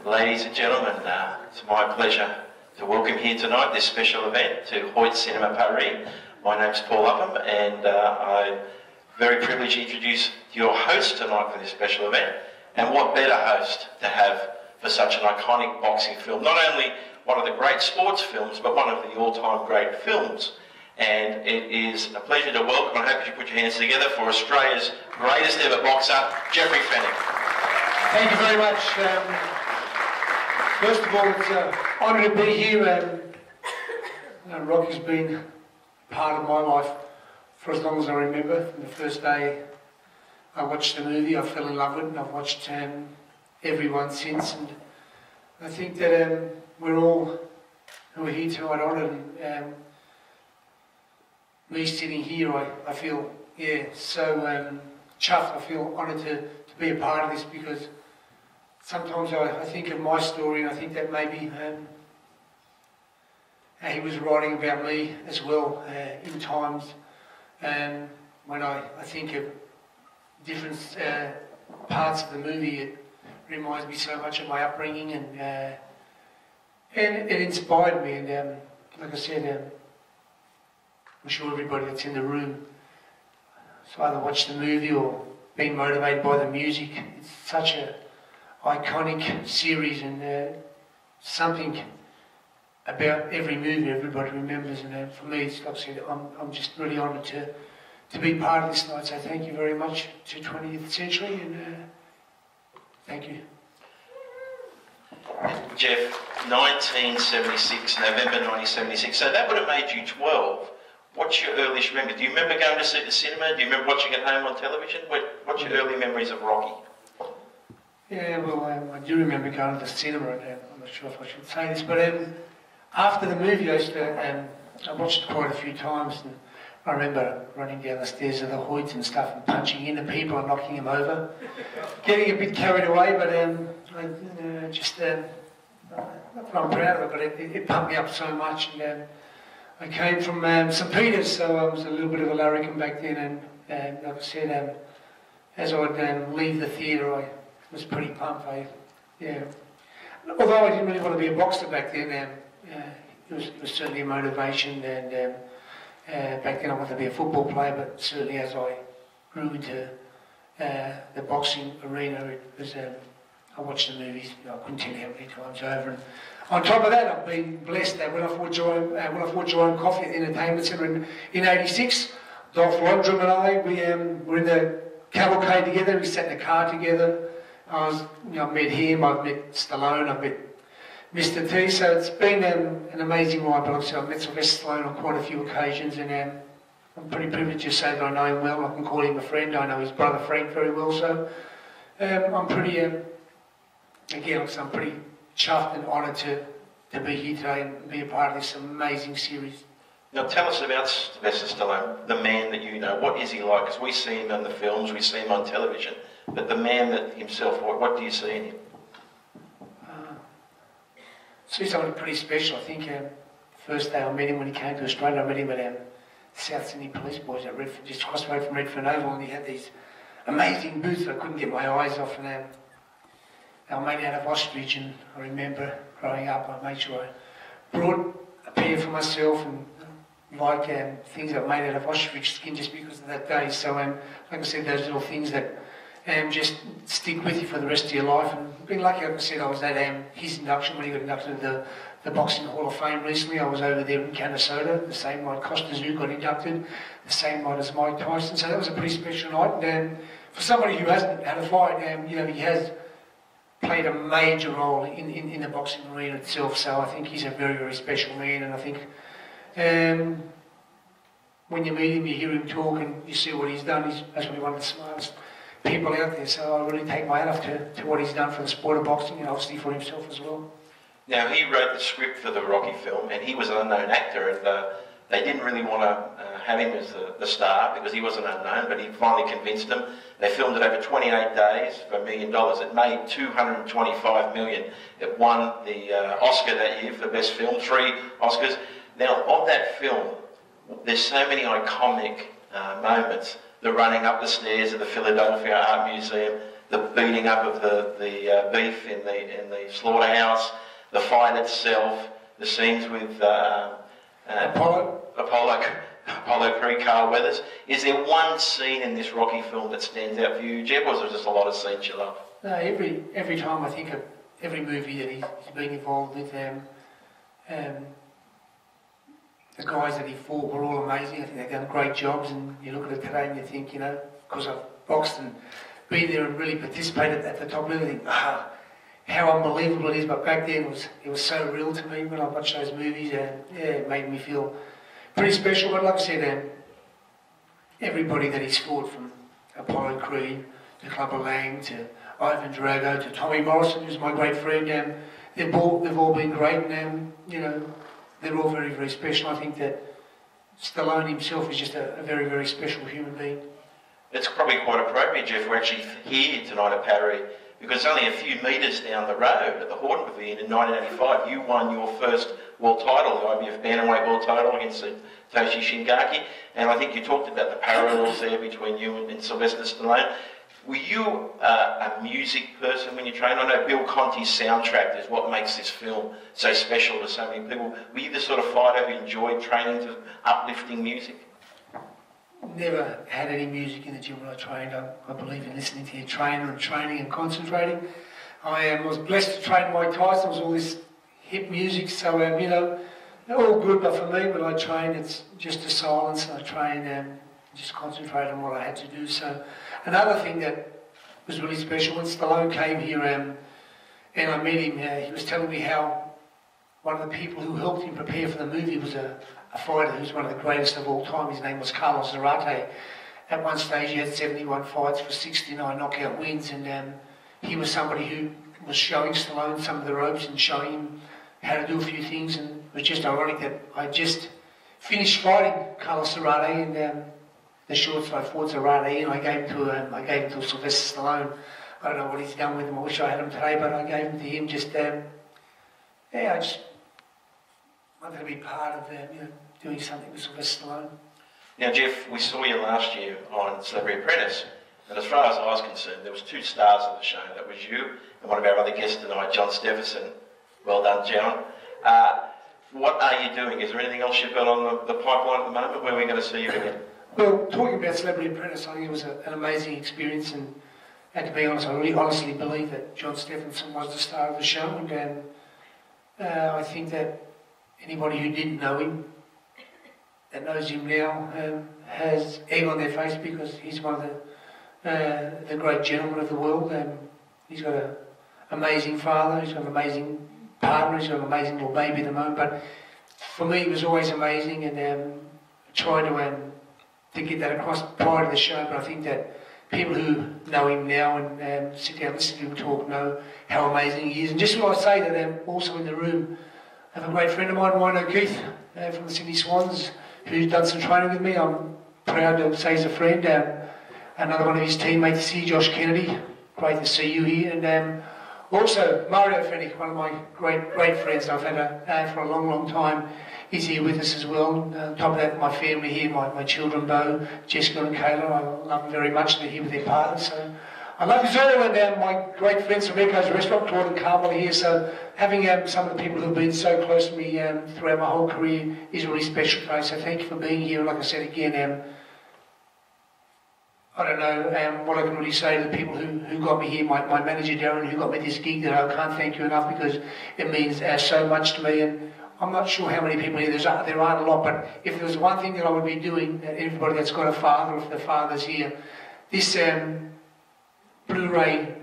Ladies and gentlemen, it's my pleasure to welcome here tonight this special event to Hoyt Cinema Paris. My name's Paul Upham, and I'm very privileged to introduce your host tonight for this special event. And what better host to have for such an iconic boxing film? Not only one of the great sports films, but one of the all-time great films. And it is a pleasure to welcome, I hope you put your hands together, for Australia's greatest ever boxer, Jeffrey Fenech. Thank you very much. First of all, it's an honour to be here. Rocky's been part of my life for as long as I remember. From the first day I watched the movie, I fell in love with it, and I've watched everyone since. And I think that we're all who are here tonight honoured. And me sitting here, I feel, so chuffed. I feel honoured to be a part of this, because sometimes I think of my story, and I think that maybe he was writing about me as well in times when I think of different parts of the movie. It reminds me so much of my upbringing, and it inspired me. And like I said, I'm sure everybody that's in the room has either watched the movie or been motivated by the music. It's such a iconic series, and something about every movie everybody remembers. And for me, it's like I said, I'm just really honoured to be part of this night. So thank you very much to 20th Century, and thank you. Jeff, 1976, November 1976. So that would have made you 12. What's your earliest memory? Do you remember going to see the cinema? Do you remember watching it home on television? What's your early memories of Rocky? Yeah, well, I do remember going to the cinema, and I'm not sure if I should say this, but after the movie, I watched it quite a few times, and I remember running down the stairs of the Hoyts and stuff and punching into people and knocking them over, getting a bit carried away, but not that I'm proud of it, but it pumped me up so much. And I came from St Peter's, so I was a little bit of a larrikin back then, and like I said, as I'd leave the theatre, I was pretty pumped. Although I didn't really want to be a boxer back then, it was certainly a motivation, and back then I wanted to be a football player, but certainly as I grew into the boxing arena, it was, I watched the movies, I couldn't tell you how many times over. And on top of that, I've been blessed that when I fought Jerome Coffey at the Entertainment Centre in '86, Dolph Lundgren and I, we were in the cavalcade together, we sat in the car together. I've met him, I've met Stallone, I've met Mr. T, so it's been an amazing ride. But obviously I've met Sylvester Stallone on quite a few occasions, and I'm pretty privileged to say that I know him well. I can call him a friend. I know his brother Frank very well, so I'm pretty, again, I'm pretty chuffed and honoured to be here today and be a part of this amazing series. Now tell us about Sylvester Stallone, the man that you know. What is he like? Because we see him in the films, we see him on television, but the man that himself, what do you see in him? See something pretty special. I think the first day I met him when he came to Australia, I met him at South Sydney Police Boys at Redford, just across the road from Redford Oval, and he had these amazing boots that I couldn't get my eyes off, and they were made out of ostrich. And I remember growing up, I made sure I brought a pair for myself, and like things that were made out of ostrich skin just because of that day. So like I said, those little things that just stick with you for the rest of your life. And I've been lucky, like I said, I was at his induction when he got inducted to the Boxing Hall of Fame recently. I was over there in Canasota, the same night Costa Zoo got inducted, the same night as Mike Tyson. So that was a pretty special night. And for somebody who hasn't had a fight, he has played a major role in the boxing arena itself. So I think he's a very, very special man. And I think when you meet him, you hear him talk, and you see what he's done. He's actually one of the smartest people out there, so I really take my hat off to what he's done for the sport of boxing, and obviously for himself as well. Now, he wrote the script for the Rocky film, and he was an unknown actor, and they didn't really want to have him as the star because he wasn't unknown, but he finally convinced them. They filmed it over 28 days for $1 million. It made $225 million. It won the Oscar that year for Best Film, 3 Oscars. Now, of that film, there's so many iconic moments. The running up the stairs of the Philadelphia Art Museum, the beating up of the beef in the slaughterhouse, the fight itself, the scenes with Apollo Creed, Carl Weathers. Is there one scene in this Rocky film that stands out for you, Jeff, or is there just a lot of scenes you love? No, every time I think of every movie that he's been involved with, the guys that he fought were all amazing. I think they've done great jobs, and you look at it today and you think, you know, because I've boxed and been there and really participated at the top level, you think, how unbelievable it is. But back then it was so real to me when I watched those movies, and it made me feel pretty special. But like I said, everybody that he's fought, from Apollo Creed to Clubber Lang to Ivan Drago to Tommy Morrison, who's my great friend, they've all been great, and you know, they're all very, very special. I think that Stallone himself is just a very, very special human being. It's probably quite appropriate, Jeff, we're actually here tonight at Paris, because only a few metres down the road at the Horton Pavilion in 1985, you won your first world title, the IBF Bantamweight world title against Toshi Shingaki, and I think you talked about the parallels there between you and Sylvester Stallone. Were you a music person when you trained? I know Bill Conti's soundtrack is what makes this film so special to so many people. Were you the sort of fighter who enjoyed training to uplifting music? Never had any music in the gym when I trained. I believe in listening to your trainer and training and concentrating. I was blessed to train Mike Tyson. It was all this hip music, so you know, they're all good, but for me when I train it's just a silence. I train and just concentrate on what I had to do. So another thing that was really special, when Stallone came here and I met him, he was telling me how one of the people who helped him prepare for the movie was a fighter who's one of the greatest of all time. His name was Carlos Zarate. At one stage he had 71 fights for 69 knockout wins, and he was somebody who was showing Stallone some of the ropes and showing him how to do a few things. And it was just ironic that I just finished fighting Carlos Zarate, and the shorts I fought Zarate, and I gave him to Sylvester Stallone. I don't know what he's done with him. I wish I had him today, but I gave him to him. Just I just wanted to be part of you know, doing something with Sylvester Stallone. Now, Jeff, we saw you last year on Celebrity Apprentice, and as far as I was concerned, there was two stars of the show. That was you and one of our other guests tonight, John Steffensen. Well done, John. What are you doing? Is there anything else you've got on the pipeline at the moment? Where are we going to see you again? Well, talking about Celebrity Apprentice, I think it was an amazing experience, and to be honest, I really honestly believe that John Steffensen was the star of the show, and I think that anybody who didn't know him, that knows him now, has egg on their face, because he's one of the great gentlemen of the world. He's got an amazing father, he's got an amazing partner, he's got an amazing little baby at the moment, but for me it was always amazing, and trying to get that across prior to the show. But I think that people who know him now and sit down and listen to him talk know how amazing he is. And just what I say that also in the room, I have a great friend of mine, Ryan O'Keefe, from the Sydney Swans, who's done some training with me. I'm proud to say he's a friend. Another one of his teammates is here, Josh Kennedy. Great to see you here. And also Mario Fenech, one of my great friends I've had for a long, long time. He's here with us as well. On top of that, my family here, my children, Bo, Jessica and Kayla, I love them very much. They're here with their partners. So I love you all, and my great friends from Echo's Restaurant, Claude and Carmel, are here. So having some of the people who have been so close to me throughout my whole career is really special for us. So thank you for being here. Like I said again, I don't know what I can really say to the people who got me here. My manager Darren, who got me this gig, that I can't thank you enough, because it means so much to me. And I'm not sure how many people here, there aren't a lot, but if there was one thing that I would be doing, everybody that's got a father, if the father's here, this Blu Ray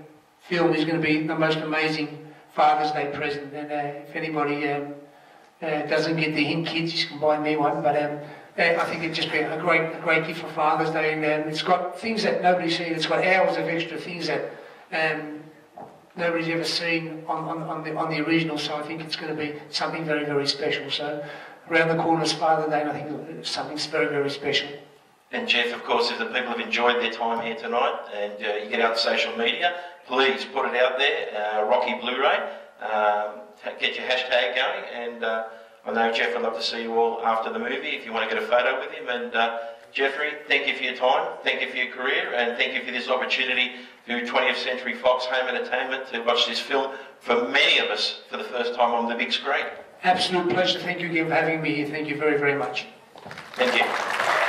film is going to be the most amazing Father's Day present. And if anybody doesn't get the hint, kids, you can buy me one. But I think it'd just be a great gift for Father's Day, and it's got things that nobody's seen. It's got hours of extra things that nobody's ever seen on the original. So I think it's going to be something very, very special. So around the corner is Father's Day, and I think it's something very, very special. And Jeff, of course, if the people have enjoyed their time here tonight, and you get out on social media, please put it out there, Rocky Blu-ray, get your hashtag going, and I know Jeff would love to see you all after the movie if you want to get a photo with him. And Jeffrey, thank you for your time, thank you for your career, and thank you for this opportunity to 20th Century Fox Home Entertainment to watch this film for many of us for the first time on the big screen. Absolute pleasure. Thank you again for having me here. Thank you very, very much. Thank you.